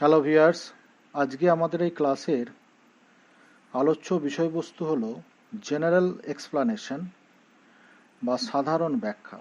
Hello viewers, আজকে আমাদের এই ক্লাসের আলোচ্য বিষয়বস্তু হলো জেনারেল এক্সপ্লানেশন বা সাধারণ ব্যাখ্যা।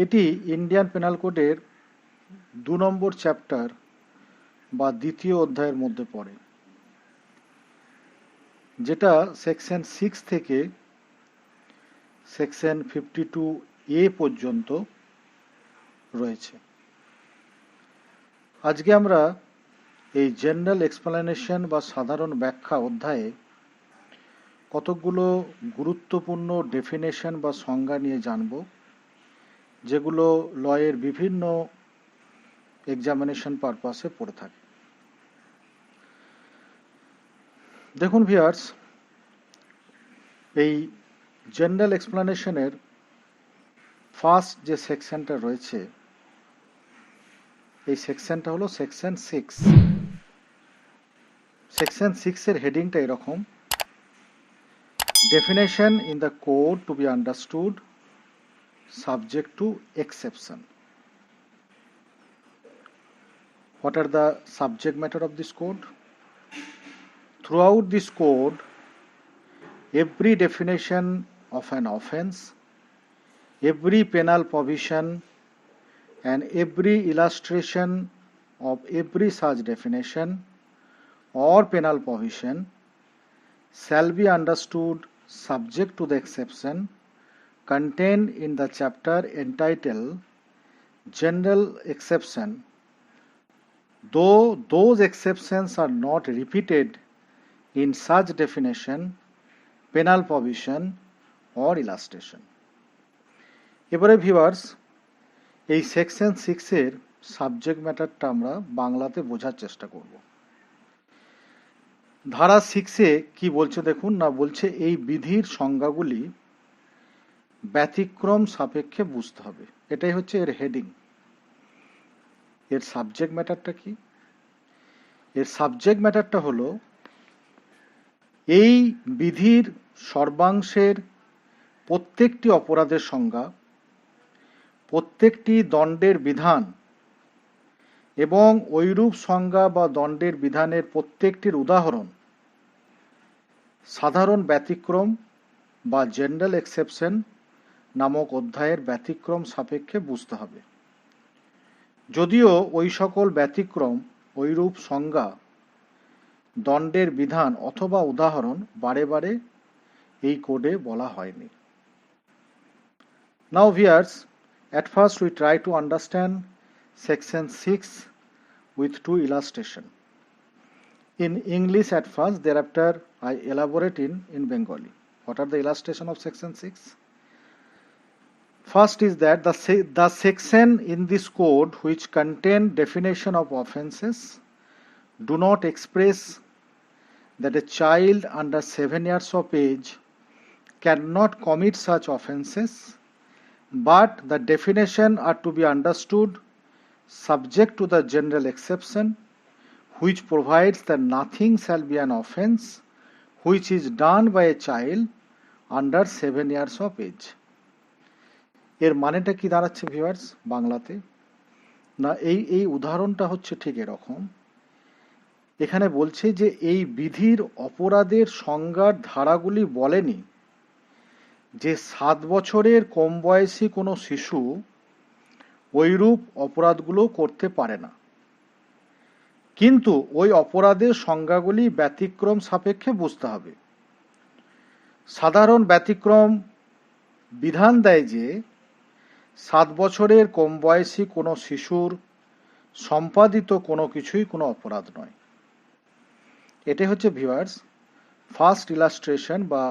এটি ইন্ডিয়ান পেনাল কোডের 2 নম্বর চ্যাপ্টার বা দ্বিতীয় অধ্যায়ের মধ্যে পড়ে, যেটা সেকশন 6 থেকে সেকশন 52A পর্যন্ত রয়েছে। আজকে আমরা এই জেনারেল এক্সপ্লানেশন বা সাধারণ ব্যাখ্যা অধ্যায়ে কতকগুলো গুরুত্বপূর্ণ ডেফিনেশন বা সংজ্ঞা নিয়ে জানব, যেগুলো লয়ের বিভিন্ন এক্সামিনেশন পারপাসে পড়ে থাকে। দেখুন ভিউয়ার্স, এই জেনারেল এক্সপ্লানেশনের ফার্স্ট যে সেকশনটা রয়েছে, এই সেকশনটা হলো সেকশন 6। সেকশন 6 এর হেডিংটা এরকম: definition in the code to be understood subject to exception. What are the subject matter of this code? Throughout this code, every definition of an offense, every penal provision, and every illustration of every such definition or penal provision shall be understood subject to the exception contained in the chapter entitled General Exception, though those exceptions are not repeated in such definition, penal provision or illustration. এবারে viewers, এই section 6 এর subject ম্যাটারটা আমরা বাংলাতে বোঝার চেষ্টা করব। ধারা 6-এ কি বলছে দেখুন না, বলছে এই বিধির সংজ্ঞাগুলি ব্যতিক্রম সাপেক্ষে বুঝতে হবে। এটাই হচ্ছে এর হেডিং। এর সাবজেক্ট ম্যাটারটা কি? এর সাবজেক্ট ম্যাটারটা হলো এই বিধির সর্বাংশের প্রত্যেকটি অপরাধের সংজ্ঞা, প্রত্যেকটি দণ্ডের বিধান এবং ঐরূপ সংজ্ঞা বা দণ্ডের বিধানের প্রত্যেকটির উদাহরণ সাধারণ ব্যতিক্রম বা জেনারেল এক্সেপশন নামক অধ্যায়ের ব্যতিক্রম সাপেক্ষে বুঝতে হবে। যদিও ওই সকল ব্যতিক্রম, ঐরূপ সংজ্ঞা, দণ্ডের বিধান অথবা উদাহরণ বারে বারে এই কোডে বলা হয়নি। Now viewers, at first we try to understand section 6 with 2 illustration. In English at first, thereafter I elaborate in Bengali. What are the illustration of section 6? First is that the section in this code which contain definition of offences do not express that a child under 7 years of age cannot commit such offences, but the definition are to be understood subject to the general exception which provides that nothing shall be an offence which is done by a child under 7 years of age. এর মানেটা কি দাঁড়াচ্ছে viewers বাংলাতে? না, এই উদাহরণটা হচ্ছে ঠিক এরকম। এখানে বলছে যে এই বিধির অপরাধের সংজ্ঞার ধারাগুলি বলেনি যে 7 বছরের কম বয়সী কোনো শিশু ওইরূপ অপরাধগুলো করতে পারে না, কিন্তু ওই অপরাধের সংজ্ঞাগুলি ব্যতিক্রম সাপেক্ষে বুঝতে হবে। সাধারণ ব্যতিক্রম বিধান দেয় যে 7 বছরের কম বয়সী কোনো শিশুর সম্পাদিত কোনো কিছুই কোনো অপরাধ নয়। এটাই হচ্ছে ভিউয়ার্স ফার্স্ট ইলাস্ট্রেশন বা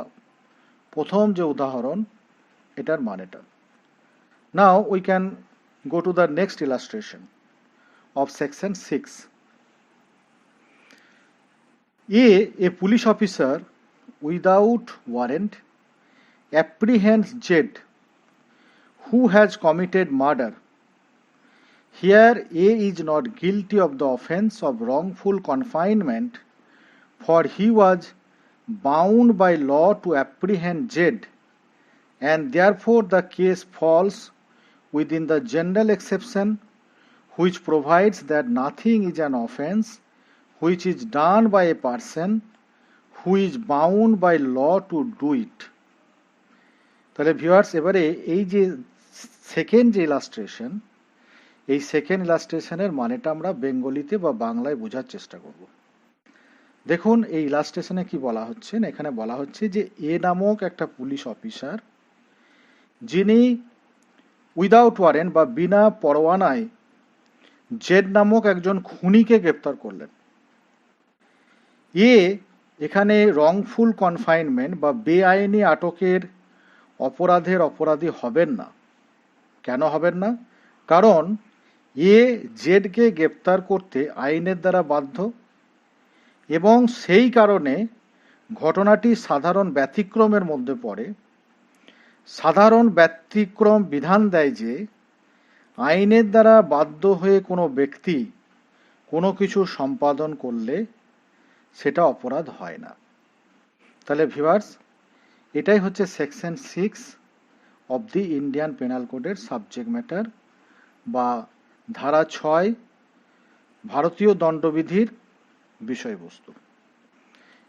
প্রথম যে উদাহরণ, এটার মানেটা। Now we can go to the next illustration of section 6. A police officer without warrant apprehends Z who has committed murder. Here A is not guilty of the offense of wrongful confinement, for he was bound by law to apprehend Z, and therefore the case falls within the general exception which provides that nothing is an offense which is done by a person who is bound by law to do it. তাহলে viewers, এবারে এই যে second যে illustration, এই second ইলাস্ট্রেশনের মানেটা আমরা বেঙ্গলিতে বা বাংলায় বোঝার চেষ্টা করব। দেখুন এই ইলাস্ট্রেশনে কি বলা হচ্ছে, এখানে বলা হচ্ছে যে এ নামক একটা পুলিশ অফিসার, যিনি উইদাউট ওয়ারেন্ট বা বিনা পরোয়ানায় জেড নামক একজন খুনিকে গ্রেপ্তার করলেন। এখানে রংফুল কনফাইনমেন্ট বা বেআইনি আটকের অপরাধের অপরাধী হবেন না। কেন হবেন না? কারণ জেডকে গ্রেপ্তার করতে আইনের দ্বারা বাধ্য, এবং সেই কারণে ঘটনাটি সাধারণ ব্যতিক্রমের মধ্যে পড়ে। সাধারণ ব্যতিক্রম বিধান দেয় যে আইনের দ্বারা বাধ্য হয়ে কোনো ব্যক্তি কোনো কিছু সম্পাদন করলে সেটা অপরাধ হয় না। তাহলে ভিউয়ার্স, এটাই হচ্ছে section 6 of the Indian penal কোডের সাবজেক্ট ম্যাটার বা ধারা 6 ভারতীয় দণ্ডবিধির বিষয়বস্তু।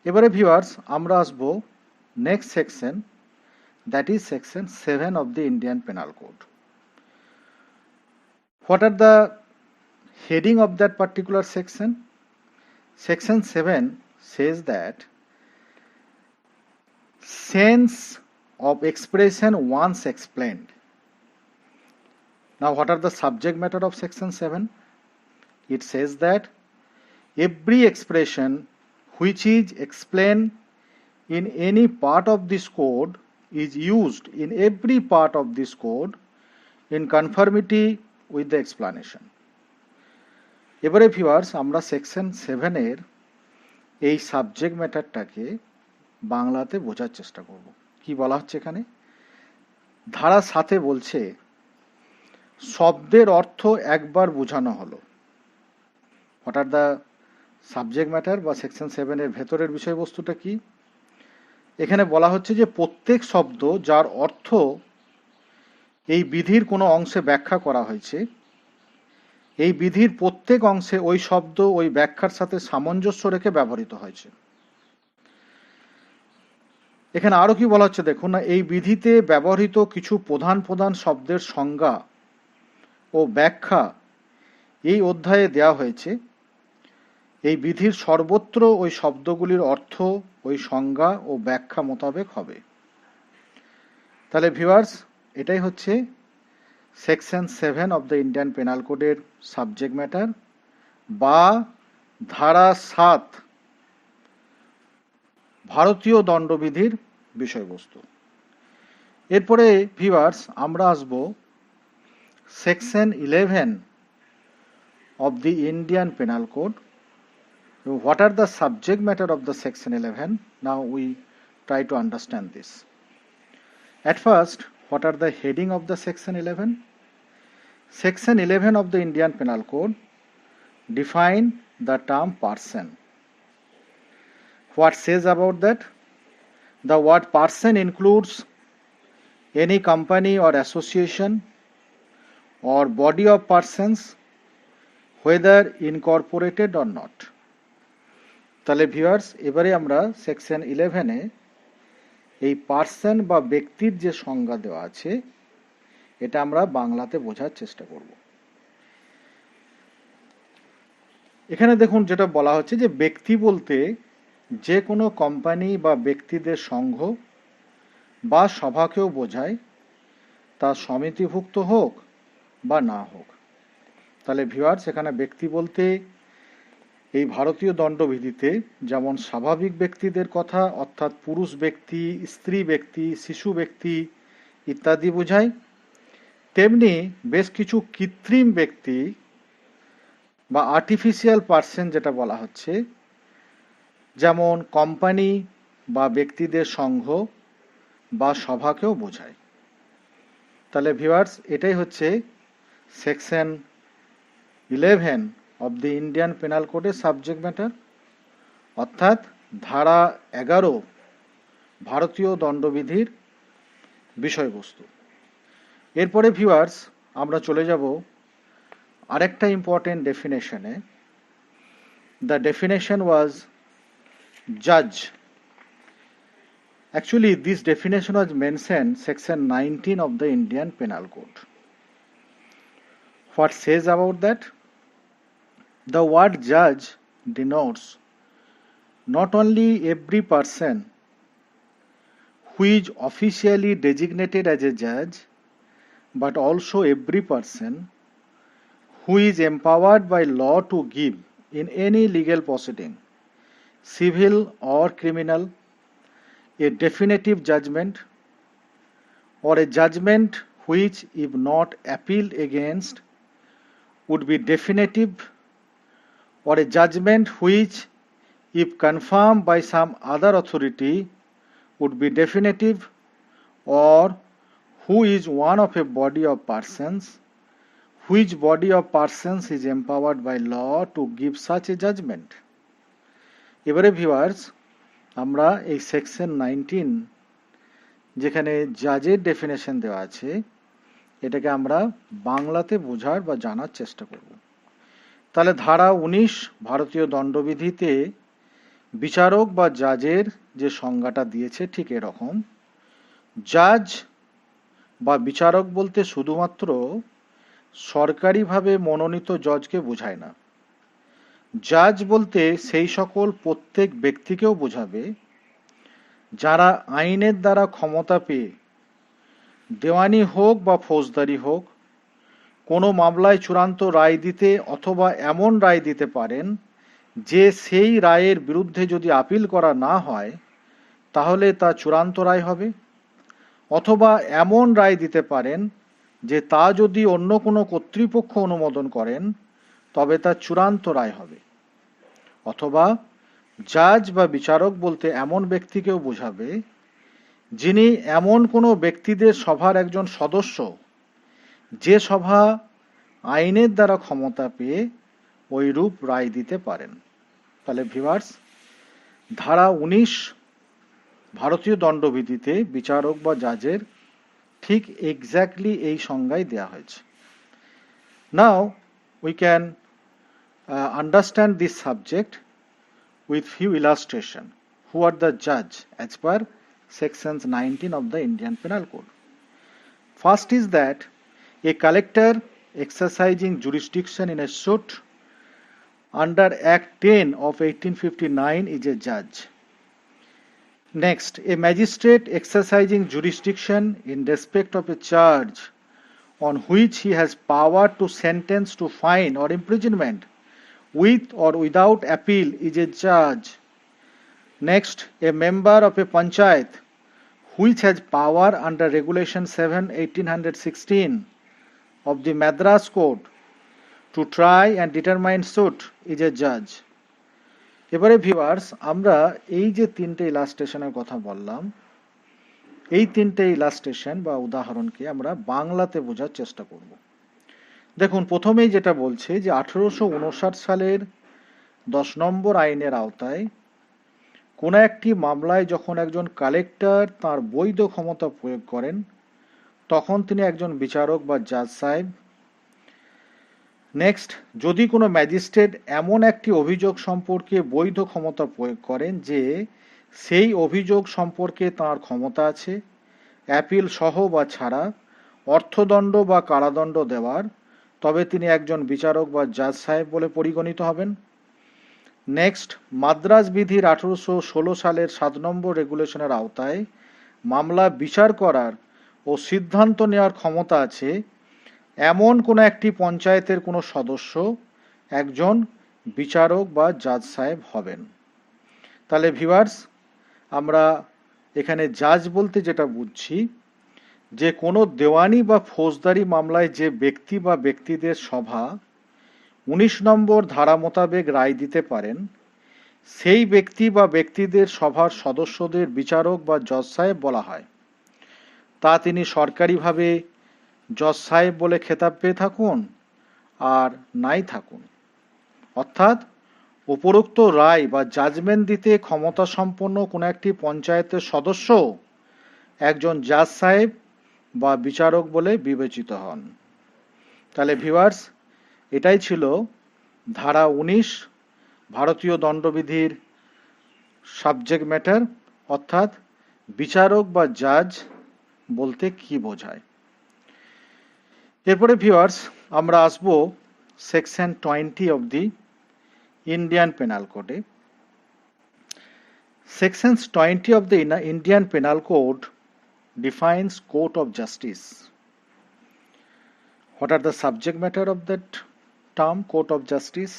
এবারে ভিউয়ার্স, আমরা আসবো next section, that is section 7 of the Indian penal code. What are the heading of that particular section? Section 7 says that sense of expression once explained. Now, what are the subject matter of section 7? It says that every expression which is explained in any part of this code is used in every part of this code in conformity with the explanation. এবারে viewers, আমরা section 7 এর এই subject ম্যাটারটাকে বাংলাতে বোঝার চেষ্টা করব। কি বলা হচ্ছে এখানে? ধারা 7 বলছে শব্দের অর্থ একবার বোঝানো হলো। What are the subject matter বা সেকশন 7 এর ভেতরের বিষয়বস্তুটা কি? এখানে বলা হচ্ছে যে প্রত্যেক শব্দ যার অর্থ এই বিধির কোনো অংশে ব্যাখ্যা করা হয়েছে, এই বিধির প্রত্যেক অংশে ওই শব্দ ওই ব্যাখ্যার সাথে সামঞ্জস্য রেখে ব্যবহৃত হয়েছে। এখানে আরো কি বলা হচ্ছে দেখুন না, এই বিধিতে ব্যবহৃত কিছু প্রধান প্রধান শব্দের সংজ্ঞা ও ব্যাখ্যা এই অধ্যায়ে দেওয়া হয়েছে। এই বিধির সর্বত্র ওই শব্দগুলির অর্থ ওই সংজ্ঞা ও ব্যাখ্যা মোতাবেক হবে। তাহলে ভিউয়ার্স, এটাই হচ্ছে section 7 of the Indian penal কোডের সাবজেক্ট ম্যাটার বা ধারা 7 ভারতীয় দণ্ডবিধির বিষয়বস্তু। এরপরে ভিউয়ার্স, আমরা আসব section 11 of the Indian penal code. What are the subject matter of the section 11? Now we try to understand this. At first, what are the heading of the section 11? Section 11 of the Indian Penal Code define the term person. What says about that? The word person includes any company or association or body of persons, whether incorporated or not. তাহলে viewers, এবারে আমরা section 11-এ এই person বা ব্যক্তির যে সংজ্ঞা দেওয়া আছে এটা আমরা বাংলাতে বোঝার চেষ্টা করব। এখানে দেখুন যেটা বলা হচ্ছে যে ব্যক্তি বলতে যে কোনো কোম্পানি বা ব্যক্তিদের সংঘ বা সভাকেও বোঝায়, তা সমিতিভুক্ত হোক বা না হোক। তাহলে ভিউয়ার্স, এখানে ব্যক্তি বলতে এই ভারতীয় দণ্ডবিধিতে যেমন স্বাভাবিক ব্যক্তিদের কথা, অর্থাৎ পুরুষ ব্যক্তি, স্ত্রী ব্যক্তি, শিশু ব্যক্তি ইত্যাদি বোঝায়, তেমনি বেশ কিছু কৃত্রিম ব্যক্তি বা আর্টিফিশিয়াল পার্সন যেটা বলা হচ্ছে, যেমন কোম্পানি বা ব্যক্তিদের সংঘ বা সভাকেও বোঝায়। তাহলে ভিউয়ার্স, এটাই হচ্ছে section 11 of the Indian penal কোডের সাবজেক্ট ম্যাটার, অর্থাৎ ধারা 11 ভারতীয় দণ্ডবিধির বিষয়বস্তু। এরপরে ভিউয়ার্স, আমরা চলে যাব আরেকটা important ডেফিনেশনে, the definition was judge. Actually, this definition was mentioned section 19 of the Indian Penal Code. What says about that? The word judge denotes not only every person who is officially designated as a judge, but also every person who is empowered by law to give in any legal proceeding, civil or criminal, a definitive judgment or a judgment which, if not appealed against, would be definitive, or a judgment which, if confirmed by some other authority, would be definitive, or who is one of a body of persons, which body of persons is empowered by law to give such a judgment. এবারে viewers, আমরা এই section 19 যেখানে জাজের definition দেওয়া আছে, এটাকে আমরা বাংলাতে বোঝার বা জানার চেষ্টা করব। তাহলে ধারা 19 ভারতীয় দণ্ডবিধিতে বিচারক বা জাজের যে সংজ্ঞাটা দিয়েছে ঠিক এরকম। জাজ বা বিচারক বলতে শুধুমাত্র সরকারিভাবে মনোনীত জজকে বোঝায় না। জাজ বলতে সেই সকল প্রত্যেক ব্যক্তিকেও বোঝাবে যারা আইনের দ্বারা ক্ষমতা পেয়ে দেওয়ানি হোক বা ফৌজদারি হোক কোনো মামলায় চূড়ান্ত রায় দিতে অথবা এমন রায় দিতে পারেন যে সেই রায়ের বিরুদ্ধে যদি আপিল করা না হয় তাহলে তা চূড়ান্ত রায় হবে, অথবা এমন রায় দিতে পারেন যে তা যদি অন্য কোনো কর্তৃপক্ষ অনুমোদন করেন তবে তা চূড়ান্ত রায় হবে। অথবা জাজ বা বিচারক বলতে এমন ব্যক্তিকেও বোঝাবে যিনি এমন কোনো ব্যক্তিদের সভার একজন সদস্য যে সভা আইনের দ্বারা ক্ষমতা পেয়ে ওইরূপ রায় দিতে পারেন। তাহলে ভিউয়ার্স, ধারা 19 ভারতীয় দণ্ডবিধিতে বিচারক বা জাজের ঠিক এক্স্যাক্টলি এই সংজ্ঞায় দেওয়া হয়েছে। Now we can understand this subject with few illustration. Who are the judge as per sections 19 of the Indian Penal Code? First is that a collector exercising jurisdiction in a suit under Act 10 of 1859 is a judge. Next, a magistrate exercising jurisdiction in respect of a charge on which he has power to sentence to fine or imprisonment with or without appeal is a judge. Next, a member of a panchayat which has power under Regulation 7, 1816 of the Madras Code to try and determine suit is a judge. এবারে viewers, আমরা এই যে তিনটে ইলাস্ট্রেশনের কথা বললাম, এই তিনটে illustration বা উদাহরণকে আমরা বাংলাতে বোঝার চেষ্টা করব। দেখুন, প্রথমেই যেটা বলছে যে 1859 সালের 10 নম্বর আইনের আওতায় কোনো একটি মামলায় যখন একজন কালেক্টর তার বৈধ ক্ষমতা প্রয়োগ করেন তখন তিনি একজন বিচারক বা জাজ সাহেব। নেক্সট, যদি কোনো ম্যাজিস্ট্রেট এমন একটি অভিযোগ সম্পর্কে বৈধ ক্ষমতা প্রয়োগ করেন যে সেই অভিযোগ সম্পর্কে তার ক্ষমতা আছে অ্যাপিল সহ বা ছাড়া অর্থদণ্ড বা কারাদণ্ড দেওয়ার, তবে তিনি একজন বিচারক বা জাজ সাহেব বলে পরিগণিত হবেন। নেক্সট, মাদ্রাজ বিধির 1816 সালের 7 নম্বর রেগুলেশনের আওতায় মামলা বিচার করার ও সিদ্ধান্ত নেওয়ার ক্ষমতা আছে এমন কোনো একটি পঞ্চায়েতের কোনো সদস্য একজন বিচারক বা জাজ সাহেব হবেন। তাহলে ভিউয়ার্স, আমরা এখানে জাজ বলতে যেটা বুঝছি যে কোনো দেওয়ানি বা ফৌজদারি মামলায় যে ব্যক্তি বা ব্যক্তিদের সভা 19 নম্বর ধারা মোতাবেক রায় দিতে পারেন সেই ব্যক্তি বা ব্যক্তিদের সভার সদস্যদের বিচারক বা জজ সাহেব বলা হয়। তা তিনি সরকারিভাবে জজ সাহেব বলে খেতাব পেয়ে থাকুন আর নাই থাকুন, অর্থাৎ উপরোক্ত রায় বা জাজমেন্ট দিতে ক্ষমতা সম্পন্ন কোনো একটি পঞ্চায়েতের সদস্য একজন জাজ সাহেব বা বিচারক বলে বিবেচিত হন। তাহলে ভিউয়ার্স, এটাই ছিল ধারা 19 ভারতীয় দণ্ডবিধির সাবজেক্ট ম্যাটার, অর্থাৎ বিচারক বা জাজ বলতে কি বোঝায়। এরপরে ভিউয়ার্স আমরা আসব section 20 of the Indian penal কোডে। Section 20 of the Indian Penal Code defines court of justice. What are the subject matter of that term, court of justice?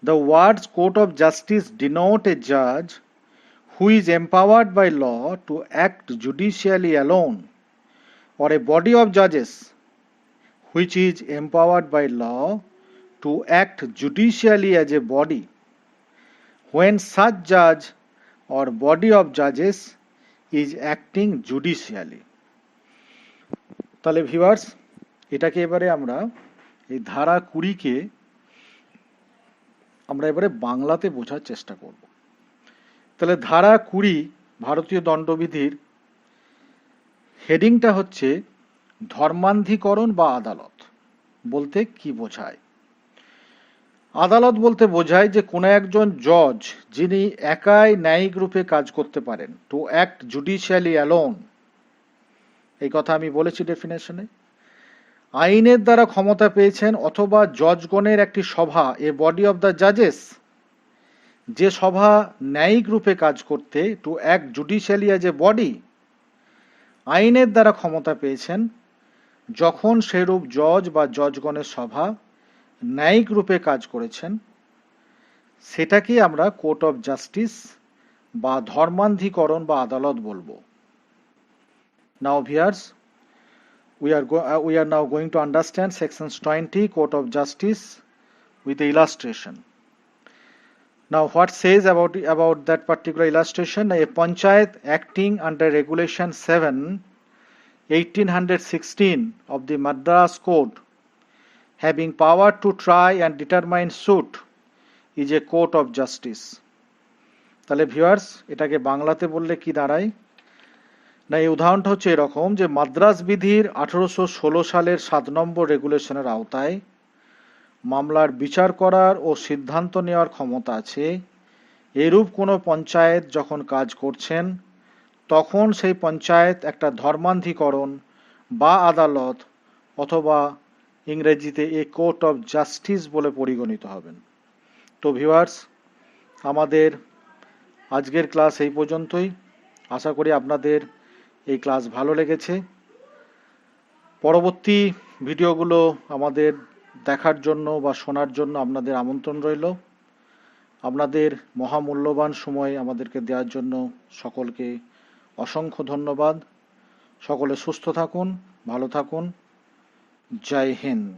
The words court of justice denote a judge who is empowered by law to act judicially alone, or a body of judges which is empowered by law to act judicially as a body, when such judge or body of judges is acting judicially. তাহলে viewers এটাকে এবারে আমরা এই ধারা 20কে আমরা এবারে বাংলাতে বোঝার চেষ্টা করব। তাহলে ধারা 20 ভারতীয় দণ্ডবিধির হেডিংটা হচ্ছে ধর্মান্ধীকরণ বা আদালত বলতে কি বোঝায়। আদালত বলতে বোঝায় যে কোনো একজন জজ যিনি একাই ন্যায়িক রূপে কাজ করতে পারেন, টু অ্যাক্ট জুডিশিয়ালি অ্যালোন, এই কথা আমি বলেছি ডেফিনেশনে। আইনের দ্বারা ক্ষমতা পেয়েছেন অথবা জজগণের একটি সভা, এ বডি অফ দ্য জাজেস, যে সভা ন্যায়িক রূপে কাজ করতে, to act judicially as a body, আইনের দ্বারা ক্ষমতা পেয়েছেন যখন সেরূপ জজ বা জজগণের সভা ন্যায়িক রূপে কাজ করেছেন, সেটাকে আমরা কোর্ট অফ জাস্টিস বা ধর্মান্ধীকরণ বা আদালত বলবো। নাও viewers we are now going to understand sections 20 court of justice with the illustration. Now what says about that particular illustration? A panchayat acting under regulation 7 1816 of the Madras Code, having power to try and determine suit, is a court of justice. তাহলে viewers এটাকে বাংলাতে বললে কি দাঁড়ায় না, এই উদাহরণটা হচ্ছে এরকম যে মাদ্রাজ বিধির 1816 সালের 7 নম্বর রেগুলেশনের আওতায় মামলার বিচার করার ও সিদ্ধান্ত নেওয়ার ক্ষমতা আছে এরূপ কোনো পঞ্চায়েত যখন কাজ করছেন, তখন সেই পঞ্চায়েত একটা ধর্মান্ধীকরণ বা আদালত অথবা ইংরেজিতে এ কোর্ট অফ জাস্টিস বলে পরিগণিত হবেন। তো ভিউয়ার্স আমাদের আজকের ক্লাস এই পর্যন্তই। আশা করি আপনাদের এই ক্লাস ভালো লেগেছে। পরবর্তী ভিডিওগুলো আমাদের দেখার জন্য বা শোনার জন্য আপনাদের আমন্ত্রণ রইল। আপনাদের মহামূল্যবান সময় আমাদেরকে দেওয়ার জন্য সকলকে অসংখ্য ধন্যবাদ। সকলে সুস্থ থাকুন, ভালো থাকুন। জয় হিন্দ।